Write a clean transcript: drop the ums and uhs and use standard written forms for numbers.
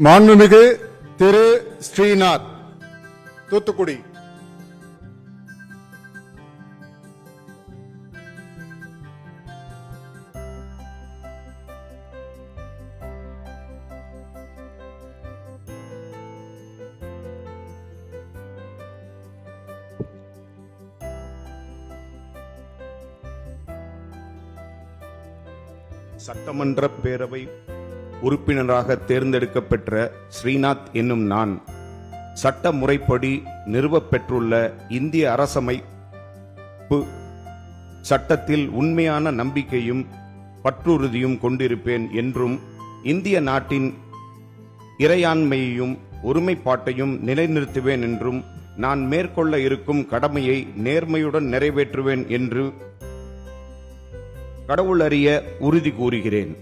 மாண்புமிகு திரு ஸ்ரீநாத், தூத்துக்குடி. சட்டமன்ற பேரவை உறுப்பினராக தேர்ந்தெடுக்கப்பெற்ற ஸ்ரீநாத் என்னும் நான் சட்ட முறைப்படி நிறுவப்பெற்றுள்ள இந்திய அரசமைப்பு சட்டத்தில் உண்மையான நம்பிக்கையும் பற்றுறுதியும் கொண்டிருப்பேன் என்றும் இந்திய நாட்டின் இறையாண்மையையும் ஒருமைப்பாட்டையும் நிலைநிறுத்துவேன் என்றும் நான் மேற்கொள்ள இருக்கும் கடமையை நேர்மையுடன் நிறைவேற்றுவேன் என்று கடவுள் அறிய உறுதி கூறுகிறேன்.